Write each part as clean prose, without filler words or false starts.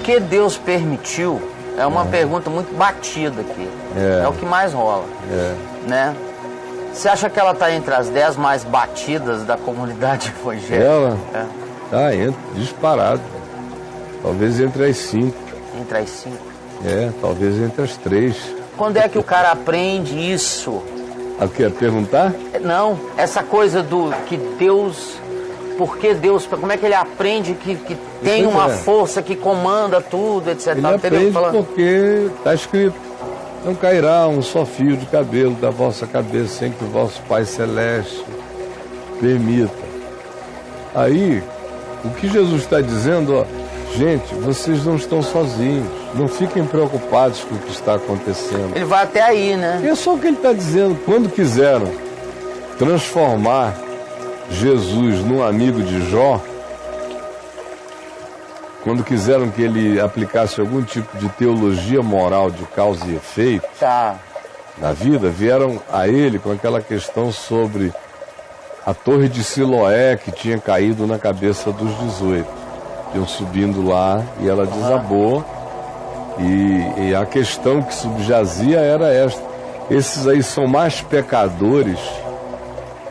que Deus permitiu? É uma pergunta muito batida aqui. É o que mais rola. Né? Você acha que ela está entre as 10 mais batidas da comunidade evangélica? Ela? Tá, disparado. Talvez entre as 5. Entre as 5? Talvez entre as 3. Quando é que o cara aprende isso? A quê? Perguntar? Não, essa coisa do que Deus... Por que Deus... Como é que ele aprende que tem uma força que comanda tudo, etc. Ele aprende porque está escrito: não cairá um só fio de cabelo da vossa cabeça sem que o vosso Pai Celeste permita. Aí, o que Jesus está dizendo, gente, vocês não estão sozinhos, não fiquem preocupados com o que está acontecendo. Ele vai até aí, né? É só o que ele está dizendo. Quando quiseram transformar Jesus num amigo de Jó, quando quiseram que ele aplicasse algum tipo de teologia moral de causa e efeito na vida, vieram a ele com aquela questão sobre a torre de Siloé que tinha caído na cabeça dos 18. Iam subindo lá e ela desabou, e a questão que subjazia era esta: esses aí são mais pecadores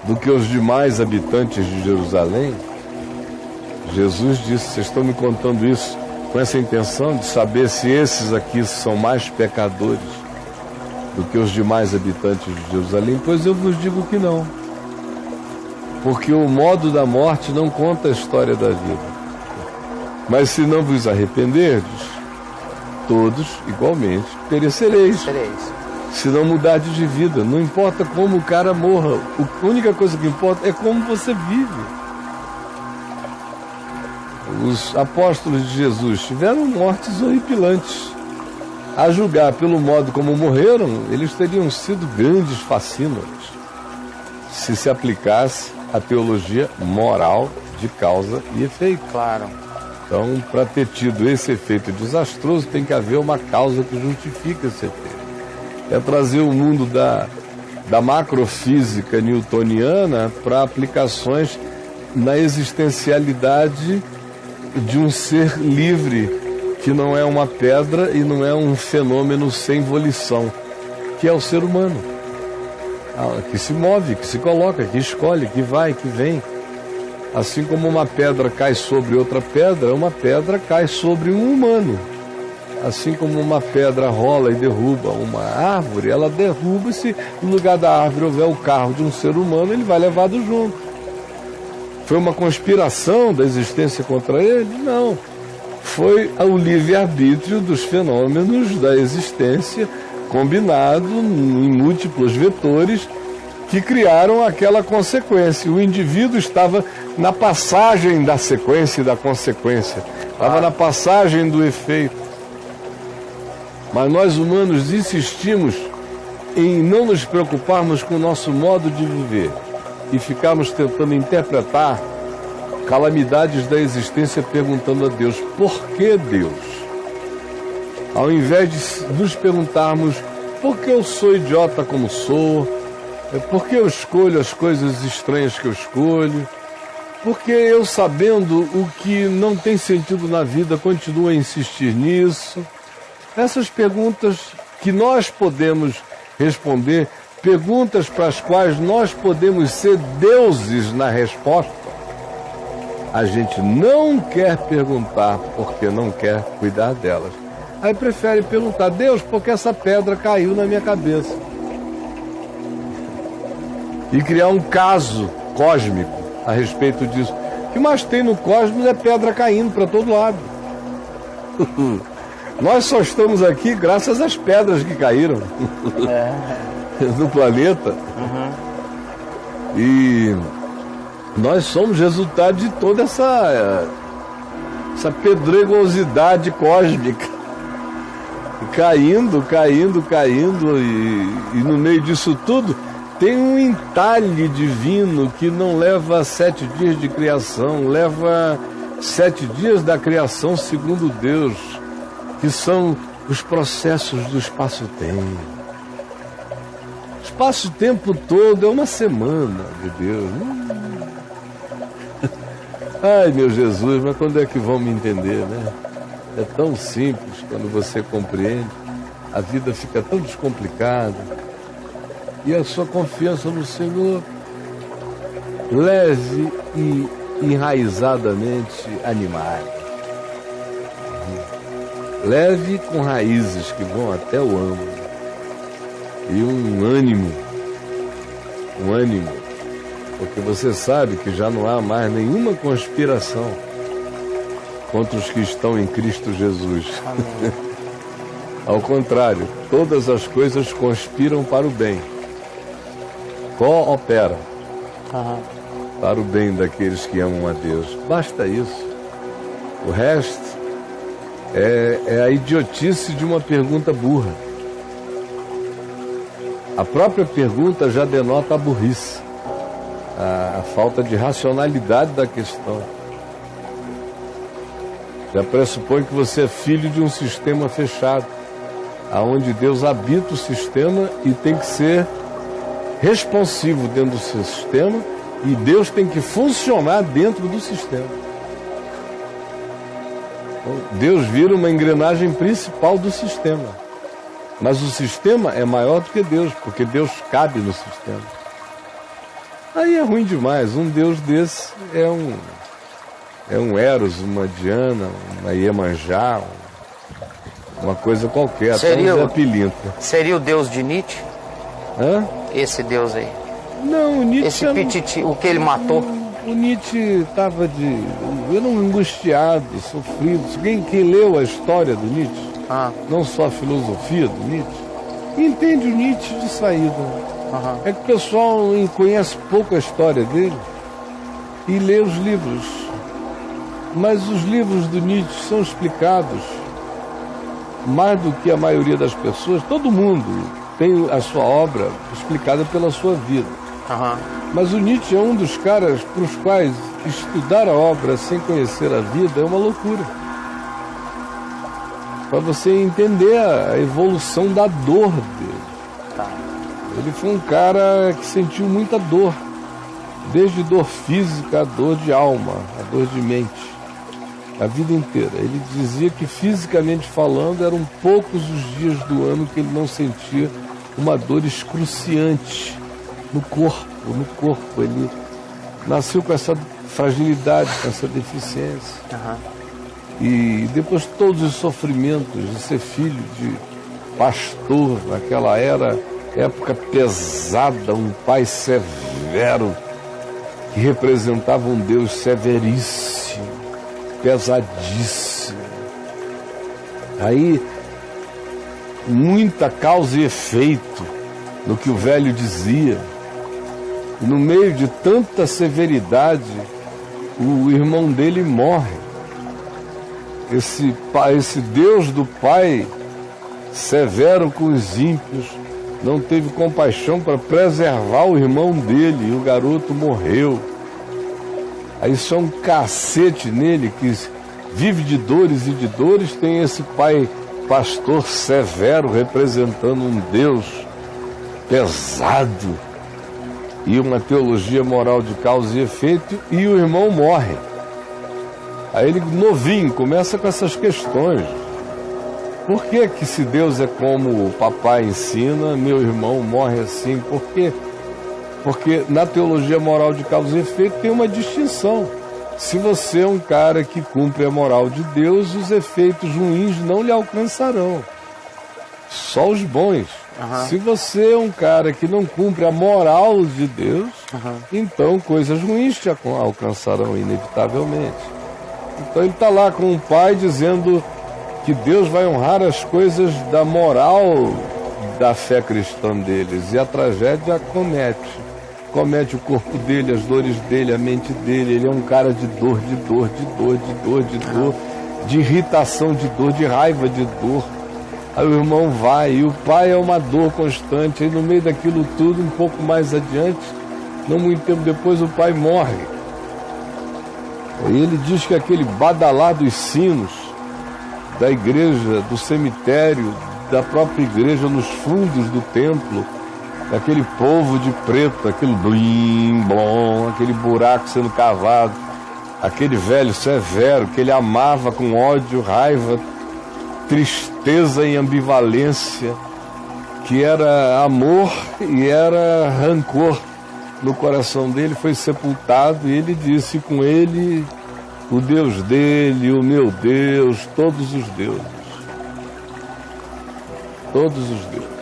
do que os demais habitantes de Jerusalém? Jesus disse: vocês estão me contando isso com essa intenção de saber se esses aqui são mais pecadores do que os demais habitantes de Jerusalém? Pois eu vos digo que não, porque o modo da morte não conta a história da vida. Mas se não vos arrependerdes, todos igualmente perecereis. Se não mudardes de vida, não importa como o cara morra, a única coisa que importa é como você vive. Os apóstolos de Jesus tiveram mortes horripilantes. A julgar pelo modo como morreram, eles teriam sido grandes fascínoras se se aplicasse a teologia moral de causa e efeito. Claro. Então, para ter tido esse efeito desastroso, tem que haver uma causa que justifica esse efeito. É trazer o mundo da macrofísica newtoniana para aplicações na existencialidade de um ser livre, que não é uma pedra e não é um fenômeno sem volição, que é o ser humano, que se move, que se coloca, que escolhe, que vai, que vem. Assim como uma pedra cai sobre outra pedra, uma pedra cai sobre um humano. Assim como uma pedra rola e derruba uma árvore, ela derruba, se no lugar da árvore houver o carro de um ser humano, ele vai levado junto. Foi uma conspiração da existência contra ele? Não. Foi o livre-arbítrio dos fenômenos da existência combinado em múltiplos vetores que criaram aquela consequência. O indivíduo estava na passagem da sequência e da consequência, estava na passagem do efeito. Mas nós humanos insistimos em não nos preocuparmos com o nosso modo de viver e ficarmos tentando interpretar calamidades da existência perguntando a Deus: por que Deus? Ao invés de nos perguntarmos: por que eu sou idiota como sou? Por que eu escolho as coisas estranhas que eu escolho? Por que eu, sabendo o que não tem sentido na vida, continuo a insistir nisso? Essas perguntas que nós podemos responder, perguntas para as quais nós podemos ser deuses na resposta, a gente não quer perguntar porque não quer cuidar delas. Aí prefere perguntar: Deus, por que essa pedra caiu na minha cabeça? E criar um caso cósmico a respeito disso. O que mais tem no cosmos é pedra caindo para todo lado. Nós só estamos aqui graças às pedras que caíram no planeta. E nós somos resultado de toda essa pedregosidade cósmica. Caindo, e no meio disso tudo tem um entalhe divino que não leva 7 dias de criação, leva 7 dias da criação segundo Deus, que são os processos do espaço-tempo. Espaço-tempo todo é uma semana de Deus. Ai, meu Jesus, mas quando é que vão me entender, né? é tão simples quando você compreende. A vida fica tão descomplicada. E a sua confiança no Senhor, leve e enraizadamente animada. Leve com raízes que vão até o âmago. E um ânimo, porque você sabe que já não há mais nenhuma conspiração contra os que estão em Cristo Jesus. Ao contrário, todas as coisas conspiram para o bem, cooperam para o bem daqueles que amam a Deus. Basta isso. O resto é a idiotice de uma pergunta burra. A própria pergunta já denota a burrice, a falta de racionalidade da questão. Já pressupõe que você é filho de um sistema fechado, aonde Deus habita o sistema e tem que ser responsivo dentro do sistema, e Deus tem que funcionar dentro do sistema. Então, Deus vira uma engrenagem principal do sistema. Mas o sistema é maior do que Deus, porque Deus cabe no sistema. Aí é ruim demais. Um Deus desse é um Eros, uma Diana, uma Iemanjá, uma coisa qualquer. Seria até um Zé Pilintra. Seria o Deus de Nietzsche? Hã? Esse Deus aí. Não, o Nietzsche... Esse Pititi, o que ele matou? O Nietzsche estava angustiado, sofrido. Quem leu a história do Nietzsche, não só a filosofia do Nietzsche, entende o Nietzsche de saída. É que o pessoal conhece pouco a história dele e lê os livros. Mas os livros do Nietzsche são explicados mais do que a maioria das pessoas. Todo mundo tem a sua obra explicada pela sua vida. Mas o Nietzsche é um dos caras para os quais estudar a obra sem conhecer a vida é uma loucura. Para você entender a evolução da dor dele. Ele foi um cara que sentiu muita dor, desde dor física, a dor de alma, a dor de mente, a vida inteira. Ele dizia que, fisicamente falando, eram poucos os dias do ano que ele não sentia uma dor excruciante no corpo. Ele nasceu com essa fragilidade, com essa deficiência. E depois todos os sofrimentos de ser filho de pastor naquela época pesada, um pai severo, que representava um Deus severíssimo, pesadíssimo. Aí, muita causa e efeito no que o velho dizia. E no meio de tanta severidade, o irmão dele morre. Esse Deus do pai, severo com os ímpios, não teve compaixão para preservar o irmão dele, e o garoto morreu. Aí só um cacete nele, que vive de dores e de dores, tem esse pai pastor severo, representando um Deus pesado, e uma teologia moral de causa e efeito, e o irmão morre. Aí ele, novinho, começa com essas questões. Por que que, se Deus é como o papai ensina, meu irmão morre assim? Por quê? Porque na teologia moral de causa e efeito tem uma distinção. Se você é um cara que cumpre a moral de Deus, os efeitos ruins não lhe alcançarão. Só os bons. Se você é um cara que não cumpre a moral de Deus, então coisas ruins te alcançarão inevitavelmente. Então ele está lá com o pai dizendo que Deus vai honrar as coisas da moral da fé cristã deles. E a tragédia comete o corpo dele, as dores dele, a mente dele. Ele é um cara de dor, de irritação de dor, de raiva de dor. Aí o irmão vai, e o pai é uma dor constante. Aí no meio daquilo tudo, um pouco mais adiante, não muito tempo depois, o pai morre. E ele diz que aquele badalar dos sinos da igreja, do cemitério, da própria igreja, nos fundos do templo, aquele povo de preto, aquele blim, blom, aquele buraco sendo cavado, aquele velho severo que ele amava com ódio, raiva, tristeza e ambivalência, que era amor e era rancor no coração dele, foi sepultado, e ele disse: com ele, o Deus dele, o meu Deus, todos os deuses. Todos os deuses.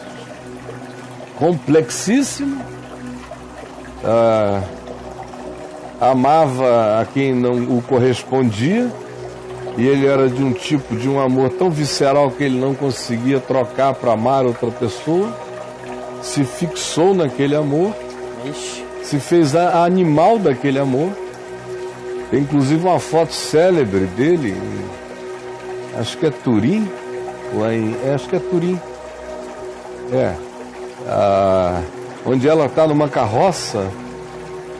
Complexíssimo, amava a quem não o correspondia, e ele era de um tipo de um amor tão visceral que ele não conseguia trocar para amar outra pessoa, se fixou naquele amor, se fez animal daquele amor. Tem inclusive uma foto célebre dele, acho que é Turim, acho que é Turim, onde ela está numa carroça,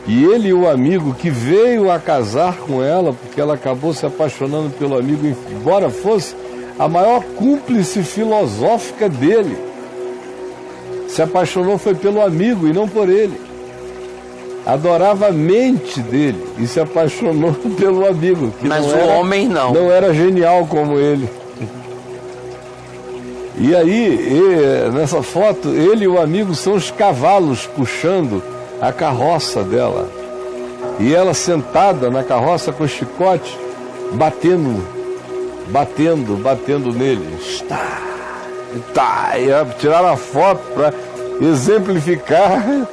e ele e o amigo que veio a casar com ela, porque ela acabou se apaixonando pelo amigo, embora fosse a maior cúmplice filosófica dele, se apaixonou foi pelo amigo e não por ele. Adorava a mente dele e se apaixonou pelo amigo. Mas o homem não. Não era genial como ele. E aí, nessa foto, ele e o amigo são os cavalos puxando a carroça dela. E ela sentada na carroça com o chicote, batendo nele. E tiraram a foto para exemplificar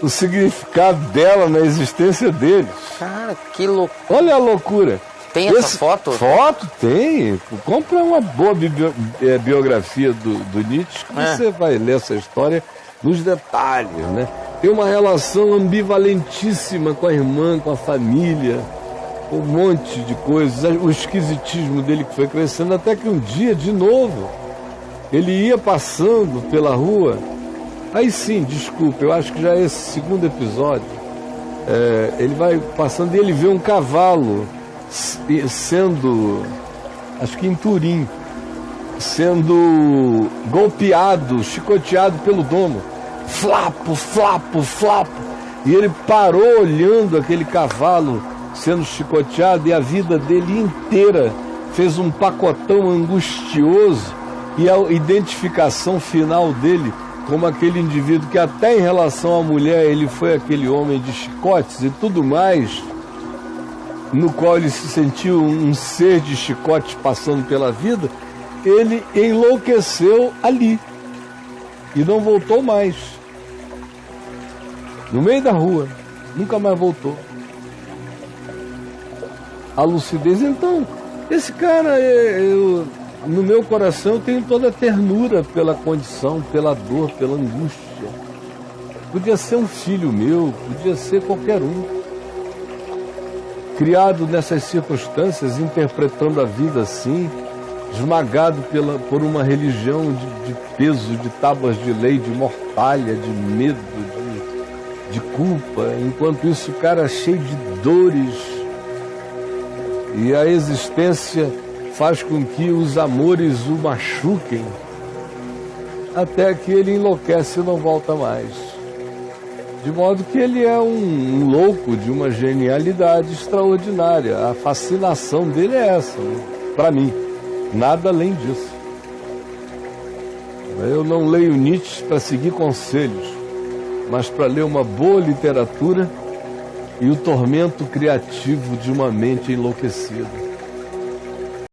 o significado dela na existência deles. Cara, que loucura. Olha a loucura. Tem essa foto? Foto tem. Compra uma boa biografia do Nietzsche, que você vai ler essa história nos detalhes, né? Tem uma relação ambivalentíssima com a irmã, com a família, um monte de coisas. O esquisitismo dele que foi crescendo, até que um dia, de novo, ele ia passando pela rua. Aí sim, desculpa, eu acho que já é esse segundo episódio. Ele vai passando e ele vê um cavalo sendo, acho que em Turim, sendo golpeado, chicoteado pelo dono. Flapo, flapo, flapo. E ele parou olhando aquele cavalo sendo chicoteado, e a vida dele inteira fez um pacotão angustioso, e a identificação final dele como aquele indivíduo que até em relação à mulher ele foi aquele homem de chicotes e tudo mais, no qual ele se sentiu um ser de chicotes passando pela vida. Ele enlouqueceu ali e não voltou mais. No meio da rua, nunca mais voltou. A lucidez. Então, esse cara, no meu coração, eu tenho toda a ternura pela condição, pela dor, pela angústia. Podia ser um filho meu, podia ser qualquer um. Criado nessas circunstâncias, interpretando a vida assim, esmagado por uma religião de peso, de tábuas de lei, de mortalha, de medo, de culpa. Enquanto isso, o cara é cheio de dores. E a existência faz com que os amores o machuquem, até que ele enlouquece e não volta mais. De modo que ele é um louco de uma genialidade extraordinária. A fascinação dele é essa, para mim. Nada além disso. Eu não leio Nietzsche para seguir conselhos, mas para ler uma boa literatura e o tormento criativo de uma mente enlouquecida.